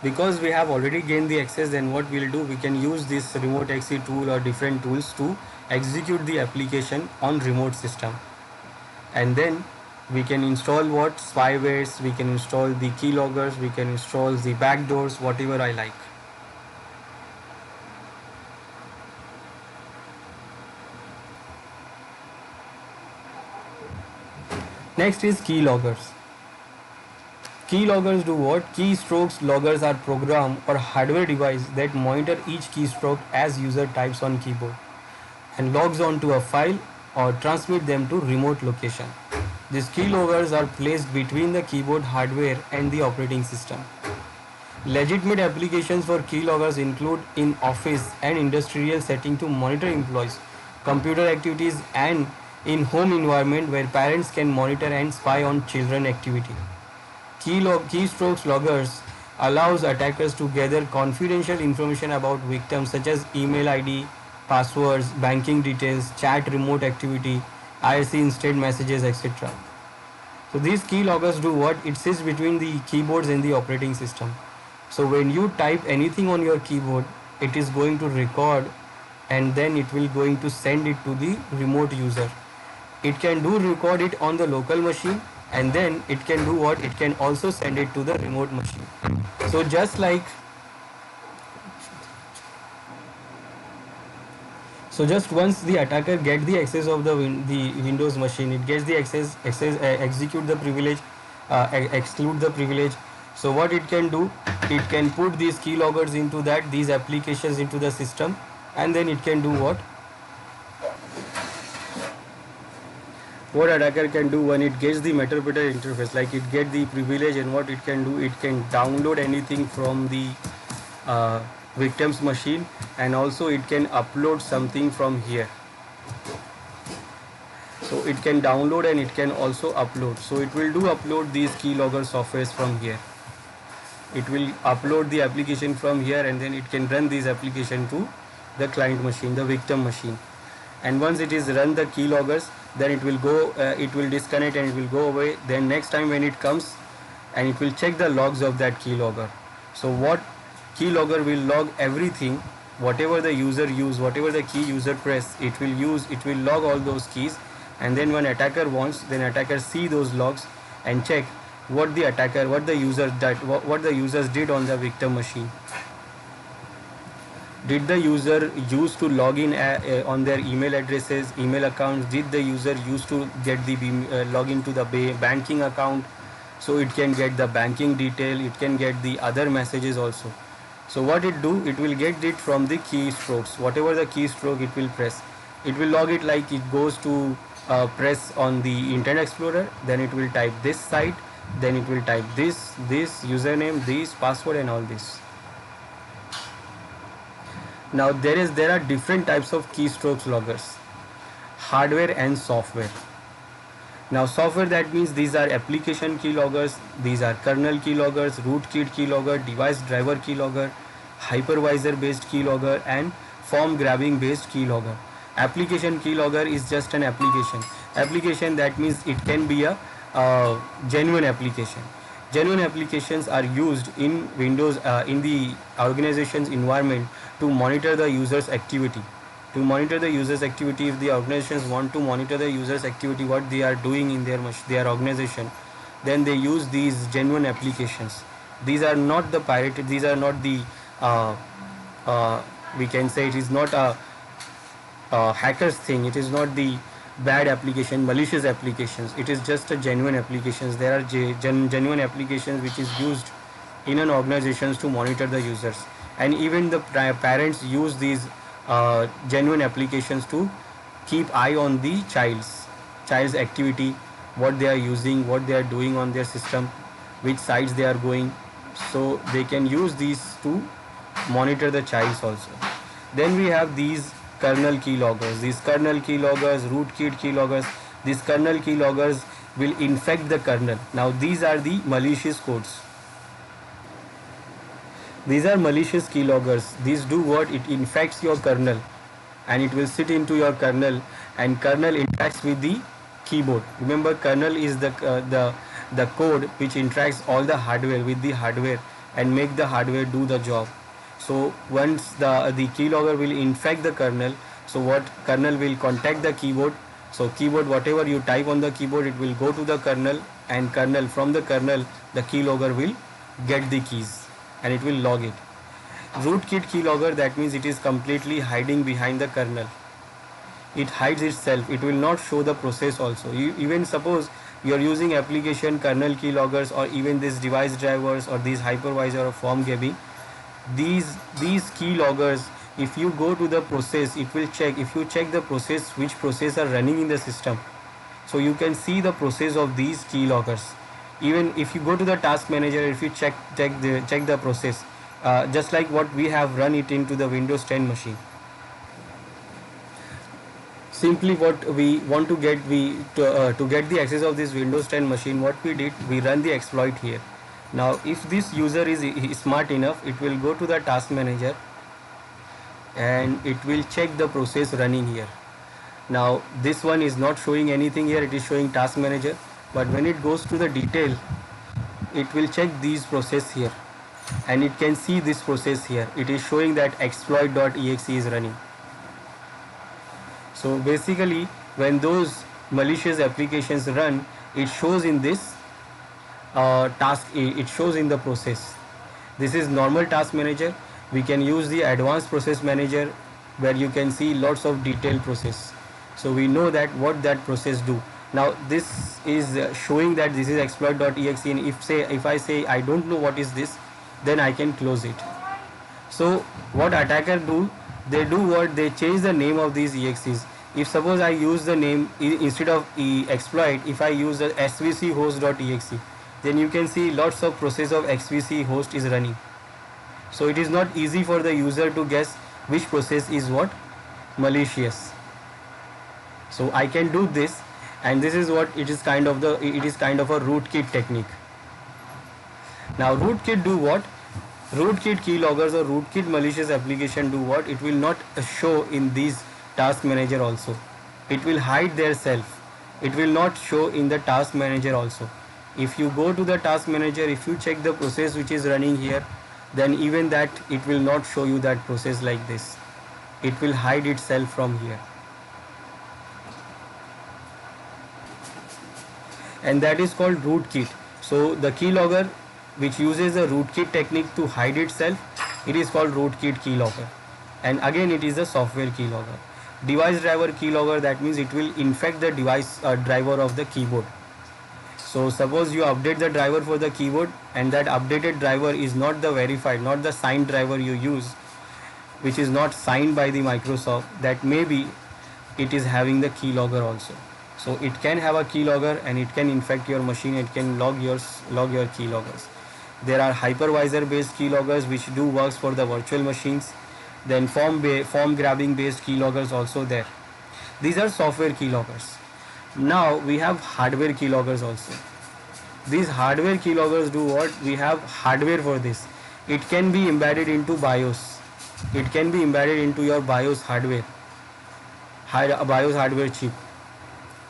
Because we have already gained the access, then what we'll do, we can use this remote exe tool or different tools to execute the application on remote system. And then we can install what spywares, we can install the keyloggers, we can install the backdoors, whatever I like. Next is keyloggers. Keyloggers do what? Keystrokes loggers are program or hardware device that monitor each keystroke as user types on keyboard and logs onto a file or transmit them to remote location. These keyloggers are placed between the keyboard hardware and the operating system. Legitimate applications for keyloggers include in office and industrial setting to monitor employees, computer activities, and in home environment where parents can monitor and spy on children activity. Keystrokes loggers allows attackers to gather confidential information about victims such as email ID, passwords, banking details, chat remote activity, IRC instant messages, etc. So these keyloggers do what? It sits between the keyboards and the operating system. So when you type anything on your keyboard, it is going to record and then it will going to send it to the remote user. It can do record it on the local machine, and then it can do what? It can also send it to the remote machine. So just once the attacker get the access of the Windows machine, it gets the access execute the privilege, exclude the privilege. So what it can do, it can put these keyloggers into these applications into the system, and then it can do what attacker can do when it gets the Meterpreter interface, like it get the privilege, and what it can do, it can download anything from the victim's machine, and also it can upload something from here. So it can download and it can also upload. So it will do upload these keylogger softwares from here. It will upload the application from here, and then it can run this application to the client machine, the victim machine. And once it is run the keyloggers, then it will go, it will disconnect and it will go away. Then next time when it comes, and it will check the logs of that keylogger. So what keylogger will log everything, whatever the user use, whatever the key user press, it will log all those keys, and then when attacker wants, then attacker see those logs and check what the attacker, what the user did, what the users did on the victim machine. Did the user use to log in on their email addresses, email accounts? Did the user use to get the log into the banking account, so it can get the banking detail, it can get the other messages also. So what it do, it will get it from the keystrokes, whatever the keystroke it will press, it will log it like it goes to press on the Internet Explorer, then it will type this site, then it will type this username, this password and all this. Now there are different types of keystrokes loggers, hardware and software. Now software, that means these are application keyloggers, these are kernel keyloggers, rootkit keylogger, device driver keylogger, hypervisor based keylogger and form grabbing based keylogger. Application keylogger is just an application, that means it can be a genuine application. Genuine applications are used in Windows, in the organization's environment, to monitor the user's activity. To monitor the user's activity, if the organizations want to monitor the user's activity, what they are doing in their organization, then they use these genuine applications. These are not the pirated, these are not the we can say it is not a hacker's thing, it is not the bad application, malicious applications, it is just a genuine applications. There are genuine applications which is used in an organizations to monitor the users, and even the parents use these genuine applications to keep eye on the child's activity, what they are using, what they are doing on their system, which sites they are going, so they can use these to monitor the childs also. Then we have these kernel keyloggers, rootkit keyloggers. These kernel keyloggers will infect the kernel. Now these are the malicious codes. These are malicious keyloggers. These do what? It infects your kernel, and it will sit into your kernel, and kernel interacts with the keyboard. Remember, kernel is the code which interacts all the hardware with the hardware and make the hardware do the job. So once the keylogger will infect the kernel, so what, kernel will contact the keyboard. So keyboard, whatever you type on the keyboard, it will go to the kernel, and kernel, from the kernel, the keylogger will get the keys and it will log it. Rootkit keylogger, that means it is completely hiding behind the kernel. It hides itself. It will not show the process also. Even suppose you are using application kernel keyloggers, or even these device drivers or these hypervisor or form grabbing, these keyloggers, if you go to the process, it will check. If you check the process, which process are running in the system, so you can see the process of these keyloggers. Even if you go to the task manager, if you check the process, just like what we have run it into the Windows 10 machine. Simply what we want to get, to get the access of this Windows 10 machine, what we did, we run the exploit here. Now if this user is smart enough, it will go to the task manager and it will check the process running here. Now this one is not showing anything here, it is showing task manager, but when it goes to the detail, it will check these process here, and it can see this process here. It is showing that exploit.exe is running. So basically, when those malicious applications run, it shows in this task, it shows in the process. This is normal task manager. We can use the advanced process manager, where you can see lots of detailed process. So we know that what that process do. Now this is showing that this is exploit.exe, and if I say I don't know what is this, then I can close it. So what attacker do, they do what, they change the name of these exes. If suppose I use the name, instead of exploit, if I use the svc host.exe, then you can see lots of process of svc host is running. So it is not easy for the user to guess which process is what, malicious. So I can do this, and this is what it is kind of a rootkit technique. Now rootkit do what? Rootkit keyloggers or rootkit malicious application do what? It will not show in these task manager also. It will hide their self. It will not show in the task manager also. If you go to the task manager, if you check the process which is running here, then even that it will not show you that process like this. It will hide itself from here. And that is called rootkit. So the keylogger which uses the rootkit technique to hide itself, it is called rootkit keylogger. And again it is a software keylogger. Device driver keylogger, that means it will infect the device driver of the keyboard. So suppose you update the driver for the keyboard and that updated driver is not the verified, not the signed driver you use, which is not signed by the Microsoft, that maybe it is having the keylogger also. So it can have a keylogger and it can infect your machine, it can log your keyloggers. There are hypervisor based keyloggers which do works for the virtual machines. Then form grabbing based keyloggers also there. These are software keyloggers. Now we have hardware keyloggers also. These hardware keyloggers do what? We have hardware for this. It can be embedded into BIOS. It can be embedded into your BIOS hardware. BIOS hardware chip.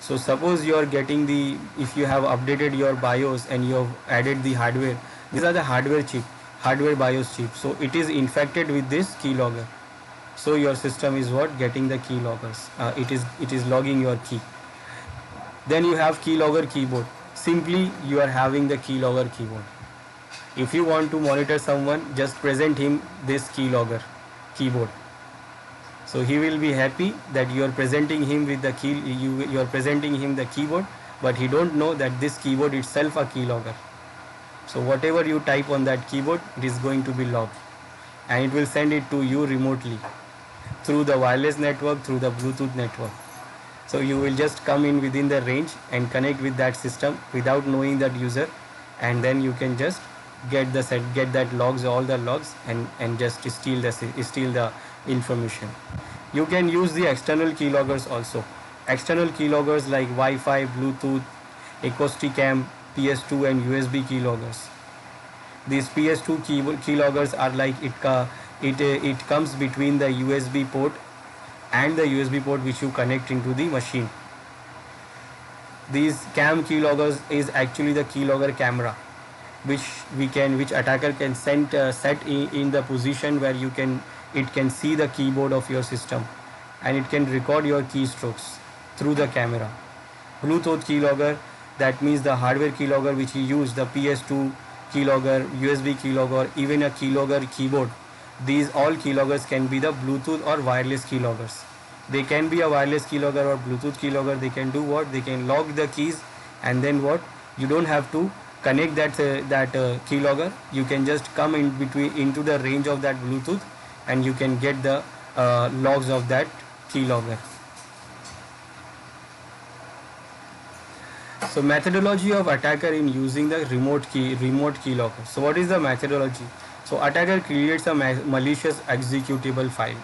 So suppose you are getting if you have updated your BIOS and you have added the hardware, these are the hardware chip, hardware BIOS chip. So it is infected with this keylogger. So your system is what? Getting the keyloggers. It is logging your key. Then you have keylogger keyboard. Simply you are having the keylogger keyboard. If you want to monitor someone, just present him this keylogger keyboard. So he will be happy that you are presenting him with the you are presenting him the keyboard, but he don't know that this keyboard itself a keylogger. So whatever you type on that keyboard, it is going to be logged, and it will send it to you remotely through the wireless network, through the Bluetooth network. So you will just come in within the range and connect with that system without knowing that user, and then you can just get that logs, all the logs, and just steal the information. You can use the external keyloggers also. External keyloggers like Wi-Fi, Bluetooth, Acousticam, PS2 and USB keyloggers. These PS2 keyloggers are like it comes between the USB port and the USB port which you connect into the machine. These cam keyloggers is actually the keylogger camera, which attacker can set in the position where it can see the keyboard of your system, and it can record your keystrokes through the camera. Bluetooth keylogger, that means the hardware keylogger which you use, the PS2 keylogger, USB keylogger, even a keylogger keyboard. These all keyloggers can be the Bluetooth or wireless keyloggers. They can be a wireless keylogger or Bluetooth keylogger. They can do what? They can log the keys, and then what? You don't have to connect that keylogger. You can just come into the range of that Bluetooth, and you can get the logs of that keylogger. So methodology of attacker in using the remote keylogger. So what is the methodology? So attacker creates a malicious executable file.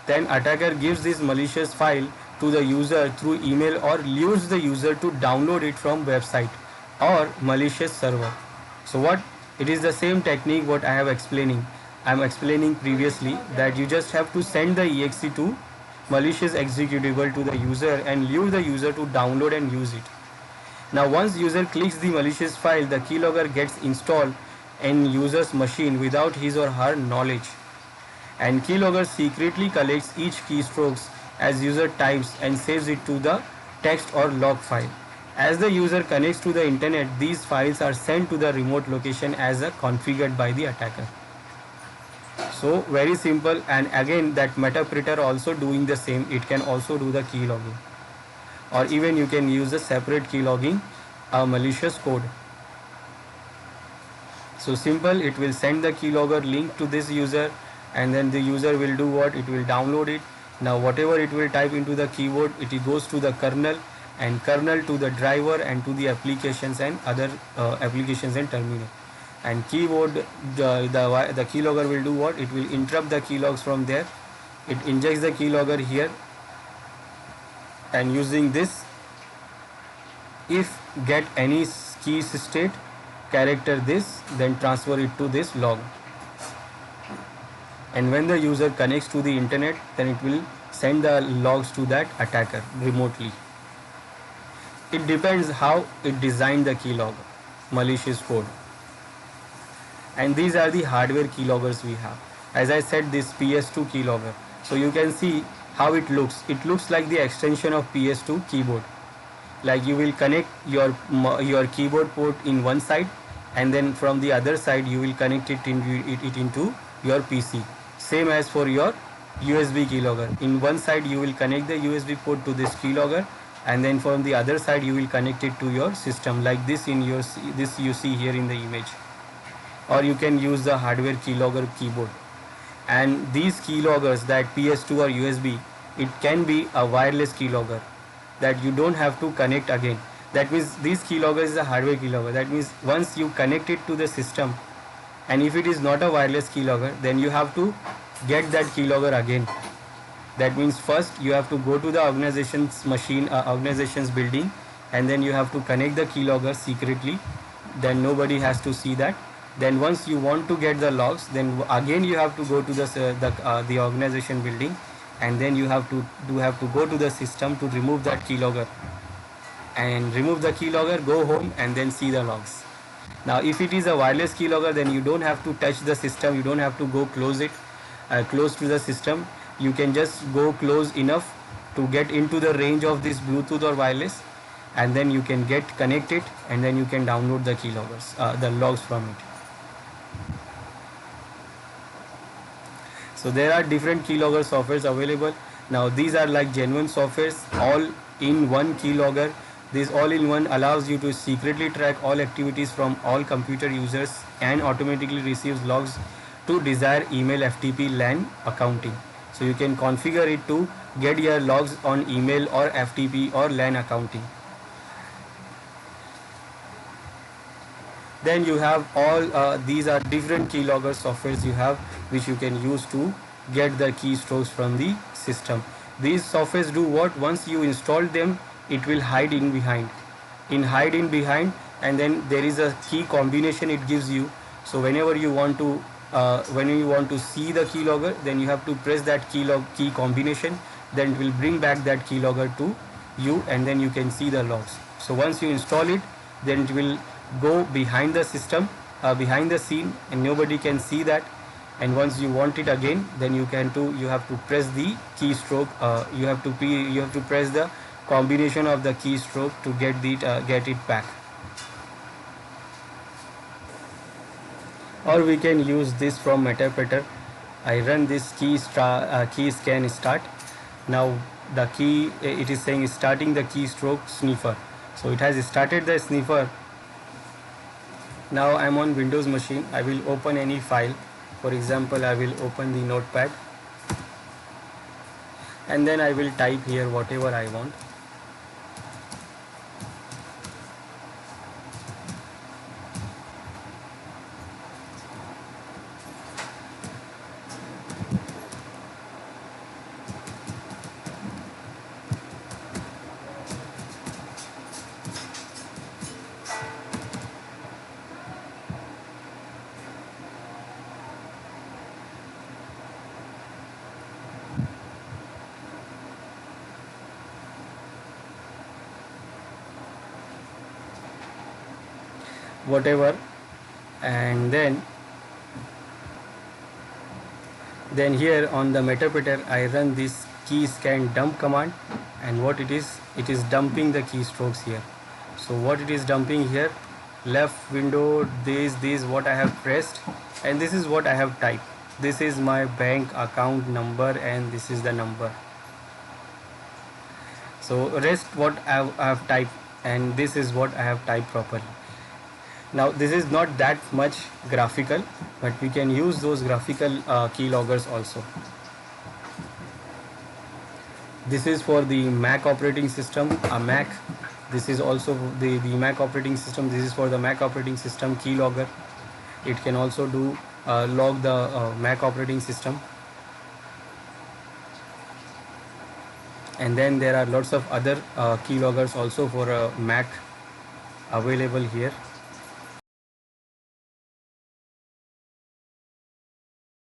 Then attacker gives this malicious file to the user through email or lures the user to download it from website or malicious server. So what? It is the same technique what I am explaining previously, that you just have to send the exe to malicious executable to the user and lure the user to download and use it. Now once user clicks the malicious file, the keylogger gets installed in user's machine without his or her knowledge, and keylogger secretly collects each keystrokes as user types and saves it to the text or log file. As the user connects to the internet, these files are sent to the remote location as configured by the attacker. So very simple, and again that Metapreter also doing the same. It can also do the keylogging, or even you can use a separate keylogging, a malicious code. So simple, it will send the keylogger link to this user, and then the user will do what? It will download it. Now whatever it will type into the keyboard, it goes to the kernel, and kernel to the driver and to the applications and other applications and terminal. And keyboard, the keylogger will do what? It will interrupt the keylogs from there. It injects the keylogger here, and using this, if get any key state character this, then transfer it to this log. And when the user connects to the internet, then it will send the logs to that attacker remotely. It depends how it designed the keylogger, malicious code. And these are the hardware keyloggers we have. As I said, this PS2 keylogger. So you can see how it looks. It looks like the extension of PS2 keyboard. Like you will connect your keyboard port in one side, and then from the other side you will connect it into your PC. Same as for your USB keylogger. In one side you will connect the USB port to this keylogger, and then from the other side you will connect it to your system, like this in your this you see here in the image. Or you can use the hardware keylogger keyboard. And these keyloggers, that PS2 or USB, it can be a wireless keylogger that you don't have to connect again. That means this keylogger is a hardware keylogger. That means once you connect it to the system, and if it is not a wireless keylogger, then you have to get that keylogger again. That means first you have to go to the organization's machine, organization's building, and then you have to connect the keylogger secretly. Then nobody has to see that. Then once you want to get the logs, then again you have to go to the organization building, and then you have to go to the system to remove that keylogger, and remove the keylogger, go home, and then see the logs. Now if it is a wireless keylogger, then you don't have to touch the system, you don't have to go close to the system. You can just go close enough to get into the range of this Bluetooth or wireless, and then you can get connected, and then you can download the keyloggers, the logs from it. So there are different keylogger softwares available. Now these are like genuine softwares, all in one keylogger. This all-in-one allows you to secretly track all activities from all computer users and automatically receives logs to desired email, FTP, LAN accounting. So you can configure it to get your logs on email or FTP or LAN accounting. Then you have all these are different keylogger softwares you have, which you can use to get the keystrokes from the system. These softwares do what? Once you install them, it will hide in behind, and then there is a key combination it gives you. So whenever you want to see the keylogger, then you have to press that key combination, then it will bring back that keylogger to you, and then you can see the logs. So once you install it, then it will go behind the system, behind the scene, and nobody can see that. And once you want it again, then you have to press the keystroke, you have to press the combination of the keystroke to get it back. Or we can use this from Metapreter. I run this key scan start. Now the key, it is saying starting the keystroke sniffer. So it has started the sniffer. Now I am on Windows machine. I will open any file. For example, I will open the notepad, and then I will type here whatever I want. Whatever, and then here on the Metapreter I run this key scan dump command, and what it is dumping the keystrokes here. So what it is dumping here, left window, this what I have pressed, and this is what I have typed. This is my bank account number, and this is the number. So rest what I have typed, and this is what I have typed properly. Now this is not that much graphical, but we can use those graphical keyloggers also. This is for the Mac operating system, a Mac. This is also the Mac operating system. This is for the Mac operating system keylogger. It can also do log the Mac operating system. And then there are lots of other keyloggers also for Mac available here.